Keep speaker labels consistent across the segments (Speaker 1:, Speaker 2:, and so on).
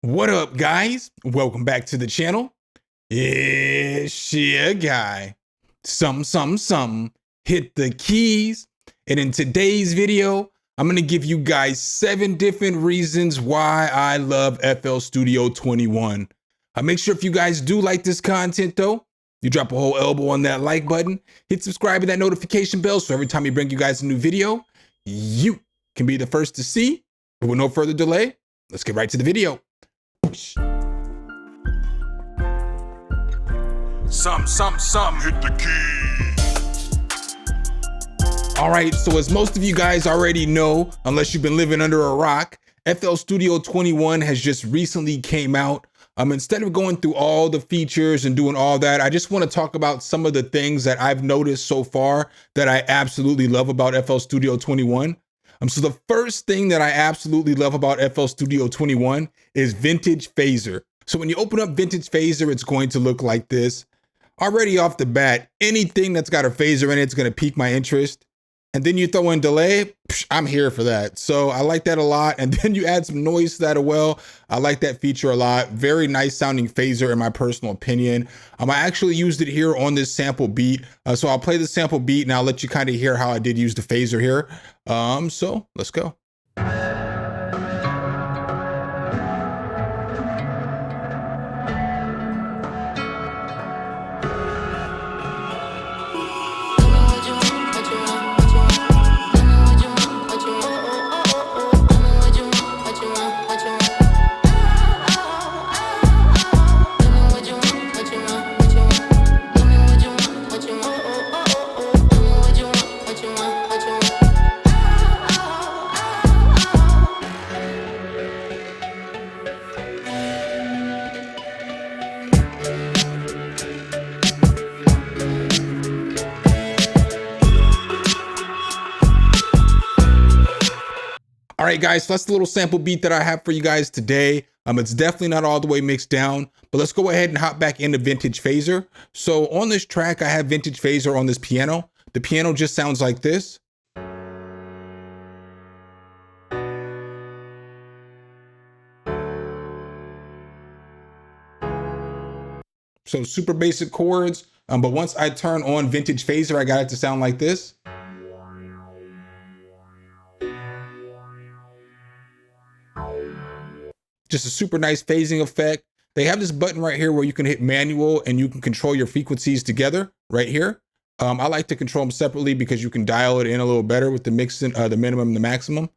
Speaker 1: What up, guys? Welcome back to the channel. It's your guy. Hit the keys. And in today's video, I'm going to give you guys 7 different reasons why I love FL Studio 21. Make sure if you guys do like this content though, you drop a whole elbow on that like button, hit subscribe and that notification bell so every time we bring you guys a new video, you can be the first to see. But with no further delay, let's get right to the video. Hit the key. All right, so as most of you guys already know, unless you've been living under a rock, FL Studio 21 has just recently came out. Instead of going through all the features and doing all that, I just want to talk about some of the things that I've noticed so far that I absolutely love about FL Studio 21. So the first thing that I absolutely love about FL Studio 21 is Vintage Phaser. So when you open up Vintage Phaser, it's going to look like this. Already off the bat, anything that's got a phaser in it is going to pique my interest. And then you throw in delay, I'm here for that. So I like that a lot. And then you add some noise to that as well. I like that feature a lot. Very nice sounding phaser in my personal opinion. I actually used it here on this sample beat. So I'll play the sample beat and I'll let you kind of hear how I did use the phaser here. So let's go. All right, guys, so that's the little sample beat that I have for you guys today. It's definitely not all the way mixed down, but let's go ahead and hop back into Vintage Phaser. So on this track, I have Vintage Phaser on this piano. The piano just sounds like this. So super basic chords, but once I turn on Vintage Phaser, I got it to sound like this. Just a super nice phasing effect. They have this button right here where you can hit manual and you can control your frequencies together right here. I like to control them separately because you can dial it in a little better with the mixing, the minimum and the maximum.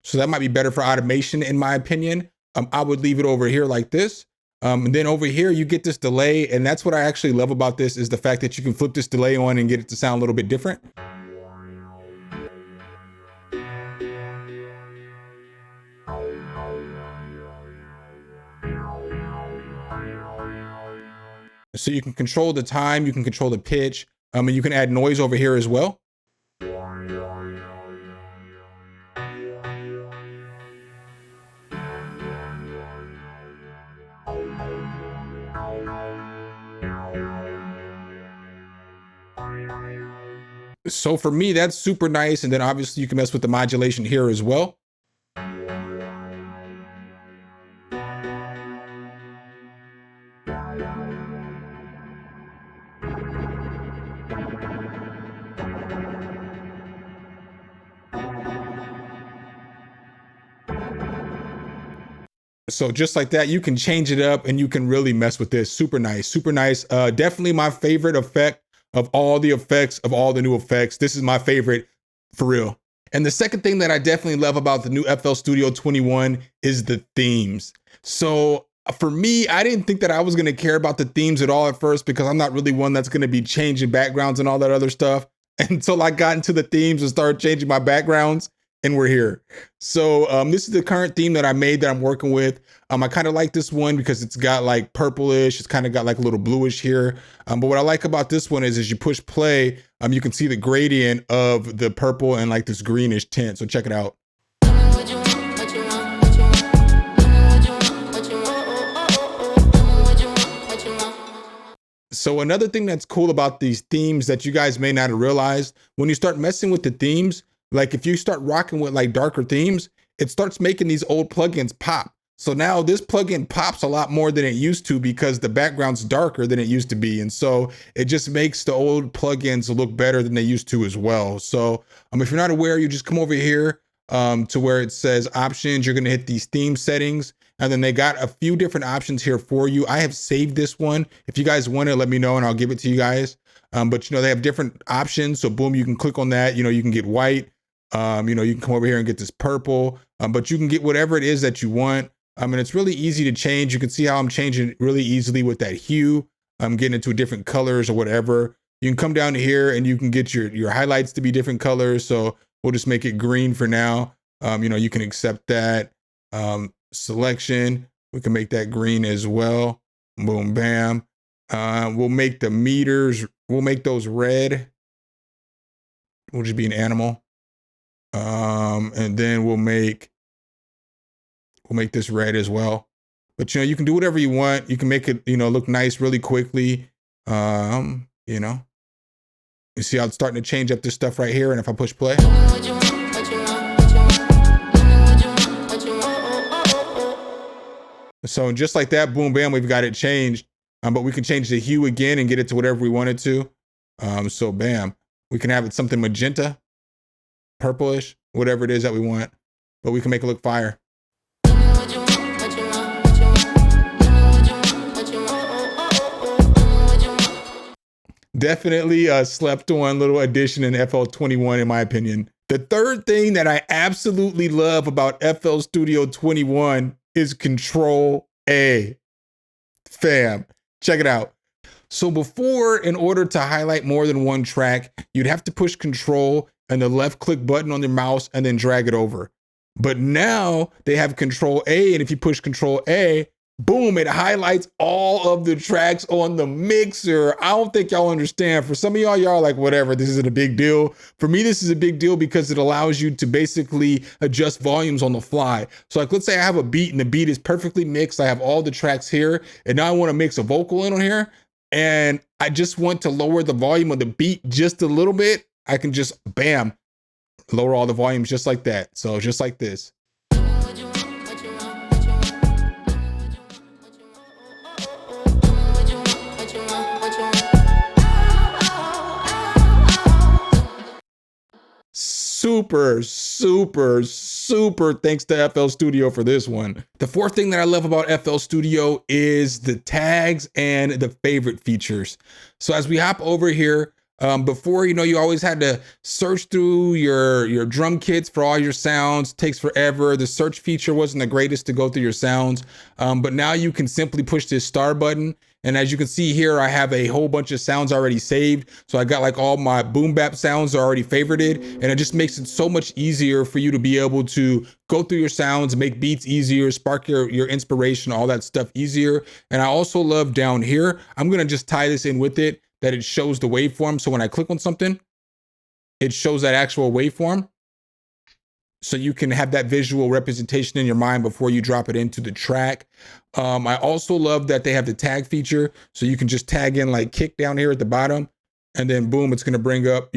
Speaker 1: So that might be better for automation in my opinion. I would leave it over here like this. And then over here, you get this delay. And that's what I actually love about this is the fact that you can flip this delay on and get it to sound a little bit different. So you can control the time, you can control the pitch, and you can add noise over here as well. So for me, that's super nice. And then obviously you can mess with the modulation here as well. So just like that, you can change it up and you can really mess with this. Super nice, super nice. Definitely my favorite effect of all the effects, of all the new effects. This is my favorite for real. And the second thing that I definitely love about the new FL Studio 21 is the themes. So for me, I didn't think that I was gonna care about the themes at all at first because I'm not really one that's gonna be changing backgrounds and all that other stuff until I got into the themes and started changing my backgrounds. And we're here. So this is the current theme that I made that I'm working with. I kind of like this one because it's got like purplish. It's kind of got like a little bluish here. But what I like about this one is as you push play, you can see the gradient of the purple and like this greenish tint. So check it out. So another thing that's cool about these themes that you guys may not have realized, when you start messing with the themes, like if you start rocking with like darker themes, it starts making these old plugins pop. So now this plugin pops a lot more than it used to because the background's darker than it used to be. And so it just makes the old plugins look better than they used to as well. So if you're not aware, you just come over here to where it says options. You're gonna hit these theme settings. And then they got a few different options here for you. I have saved this one. If you guys want it, let me know and I'll give it to you guys. But they have different options. So boom, you can click on that. You can get white. You can come over here and get this purple. But you can get whatever it is that you want. And it's really easy to change. You can see how I'm changing it really easily with that hue. I'm getting into different colors or whatever. You can come down here and you can get your highlights to be different colors. So we'll just make it green for now. You can accept that. Selection, we can make that green as well. Boom, bam. We'll make the meters, we'll make those red. We'll just be an animal. And then we'll make this red as well. But you can do whatever you want. You can make it, look nice really quickly. You see how it's starting to change up this stuff right here. And if I push play. So just like that, boom, bam, we've got it changed. But we can change the hue again and get it to whatever we wanted to. So bam, we can have it something magenta, purplish, whatever it is that we want, but we can make it look fire. Definitely a slept on little addition in FL21 in my opinion. The third thing that I absolutely love about FL Studio 21 is Control A. Fam, check it out. So before, in order to highlight more than one track, you'd have to push Control and the left click button on your mouse and then drag it over. But now they have Control A, and if you push Control A, boom, it highlights all of the tracks on the mixer. I don't think y'all understand. For some of y'all are like, whatever, this isn't a big deal. For me, this is a big deal because it allows you to basically adjust volumes on the fly. So like, let's say I have a beat and the beat is perfectly mixed. I have all the tracks here, and now I want to mix a vocal in on here. And I just want to lower the volume of the beat just a little bit. I can just, bam, lower all the volumes just like that. So just like this. Super, super, super thanks to FL Studio for this one. The fourth thing that I love about FL Studio is the tags and the favorite features. So as we hop over here, before, you always had to search through your drum kits for all your sounds. It takes forever. The search feature wasn't the greatest to go through your sounds, but now you can simply push this star button. And as you can see here, I have a whole bunch of sounds already saved. So I got like all my boom bap sounds are already favorited, and it just makes it so much easier for you to be able to go through your sounds, make beats easier, spark your inspiration, all that stuff easier. And I also love down here, I'm gonna just tie this in with it, that it shows the waveform. So when I click on something, it shows that actual waveform. So you can have that visual representation in your mind before you drop it into the track. I also love that they have the tag feature. So you can just tag in like kick down here at the bottom, and then boom, it's gonna bring up,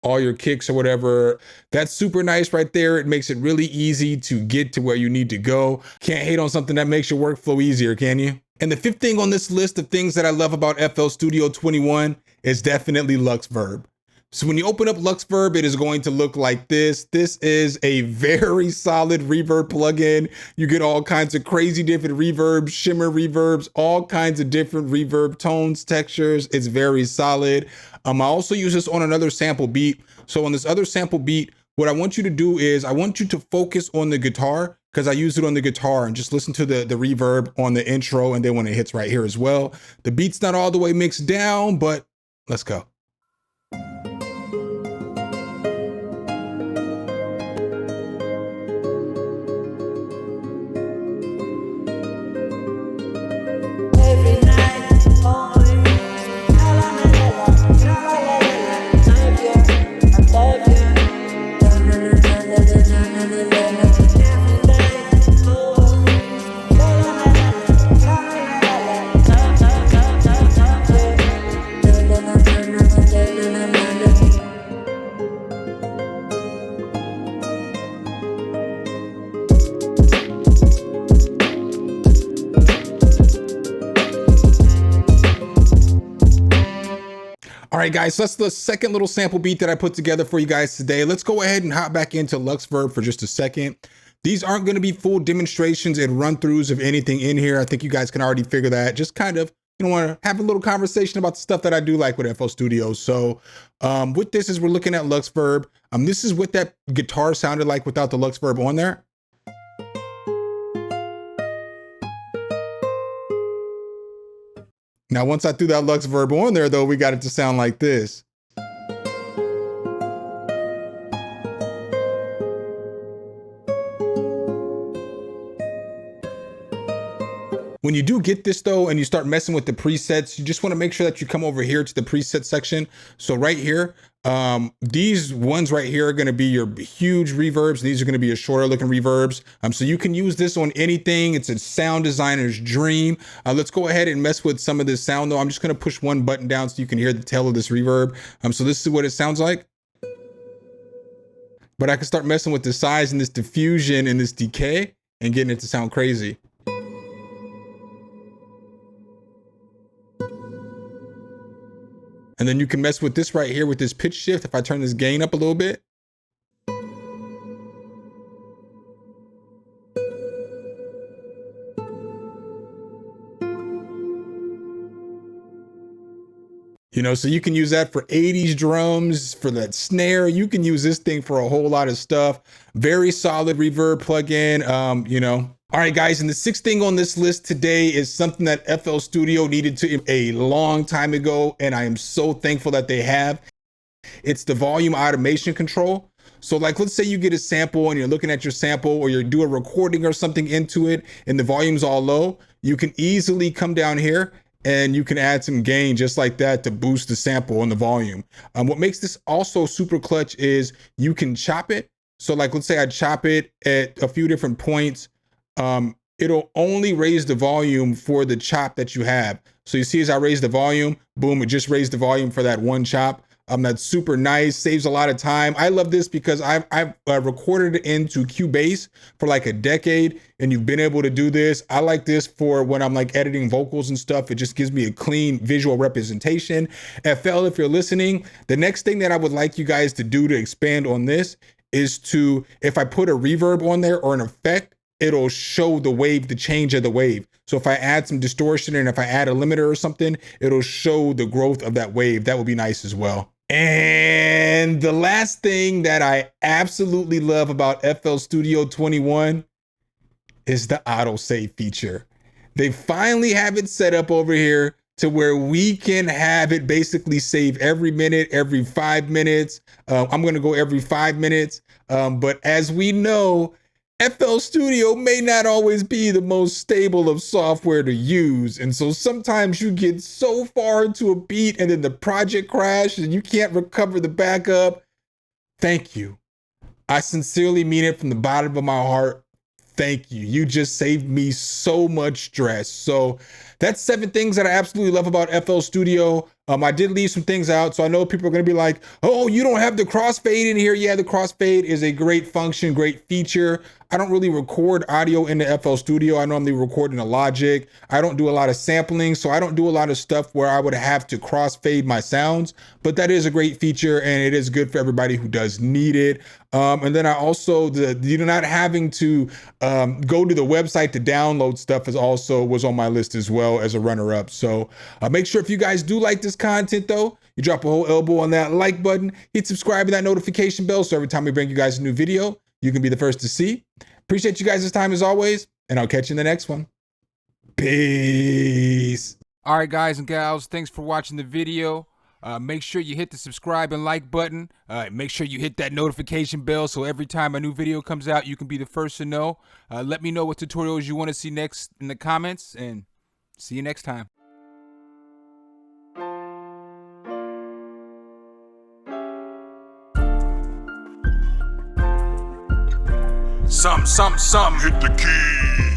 Speaker 1: all your kicks or whatever. That's super nice right there. It makes it really easy to get to where you need to go. Can't hate on something that makes your workflow easier, can you? And the fifth thing on this list of things that I love about FL Studio 21 is definitely Luxverb. So when you open up Luxverb, it is going to look like this. This is a very solid reverb plugin. You get all kinds of crazy different reverbs, shimmer reverbs, all kinds of different reverb tones, textures. It's very solid. I also use this on another sample beat. So on this other sample beat, what I want you to do is I want you to focus on the guitar, because I use it on the guitar, and just listen to the reverb on the intro, and then when it hits right here as well. The beat's not all the way mixed down, but let's go. All right, guys, so that's the second little sample beat that I put together for you guys today. Let's go ahead and hop back into Luxverb for just a second. These aren't going to be full demonstrations and run-throughs of anything in here. I think you guys can already figure that. Just kind of, want to have a little conversation about the stuff that I do like with FL Studio. So with this, as we're looking at Luxverb, this is what that guitar sounded like without the Luxverb on there. Now, once I threw that Luxverb on there, though, we got it to sound like this. When you do get this though, and you start messing with the presets, you just want to make sure that you come over here to the preset section. So right here, these ones right here are going to be your huge reverbs. These are going to be your shorter looking reverbs. So you can use this on anything. It's a sound designer's dream. Let's go ahead and mess with some of this sound though. I'm just going to push one button down so you can hear the tail of this reverb. So this is what it sounds like. But I can start messing with the size and this diffusion and this decay and getting it to sound crazy. And then you can mess with this right here with this pitch shift. If I turn this gain up a little bit. So you can use that for 80s drums, for that snare. You can use this thing for a whole lot of stuff. Very solid reverb plugin, All right, guys, and the sixth thing on this list today is something that FL Studio needed to a long time ago, and I am so thankful that they have. It's the volume automation control. So like, let's say you get a sample and you're looking at your sample, or you do a recording or something into it and the volume's all low. You can easily come down here and you can add some gain just like that to boost the sample and the volume. What makes this also super clutch is you can chop it. So like, let's say I chop it at a few different points. It'll only raise the volume for the chop that you have. So you see, as I raise the volume, boom, it just raised the volume for that one chop. That's super nice, saves a lot of time. I love this because I've recorded it into Cubase for like a decade, and you've been able to do this. I like this for when I'm like editing vocals and stuff. It just gives me a clean visual representation. FL, if you're listening, the next thing that I would like you guys to do to expand on this is to, if I put a reverb on there or an effect, it'll show the wave, the change of the wave. So if I add some distortion and if I add a limiter or something, it'll show the growth of that wave. That would be nice as well. And the last thing that I absolutely love about FL Studio 21 is the autosave feature. They finally have it set up over here to where we can have it basically save every minute, every 5 minutes. I'm gonna go every 5 minutes. But as we know, FL Studio may not always be the most stable of software to use. And so sometimes you get so far into a beat and then the project crashes and you can't recover the backup. Thank you. I sincerely mean it from the bottom of my heart. Thank you. You just saved me so much stress. So that's 7 things that I absolutely love about FL Studio. I did leave some things out, so I know people are going to be like, oh, you don't have the crossfade in here. Yeah, the crossfade is a great function, great feature. I don't really record audio into FL Studio. I normally record in a Logic. I don't do a lot of sampling, so I don't do a lot of stuff where I would have to crossfade my sounds, but that is a great feature and it is good for everybody who does need it. And then I also, you're not having to go to the website to download stuff was on my list as well as a runner-up. So make sure if you guys do like this content though, you drop a whole elbow on that like button, hit subscribe and that notification bell so every time we bring you guys a new video, you can be the first to see. Appreciate you guys' time as always, and I'll catch you in the next one. Peace.
Speaker 2: All right, guys and gals, thanks for watching the video. Make sure you hit the subscribe and like button. Make sure you hit that notification bell so every time a new video comes out, you can be the first to know. Let me know what tutorials you want to see next in the comments, and see you next time.
Speaker 3: Some, hit the key.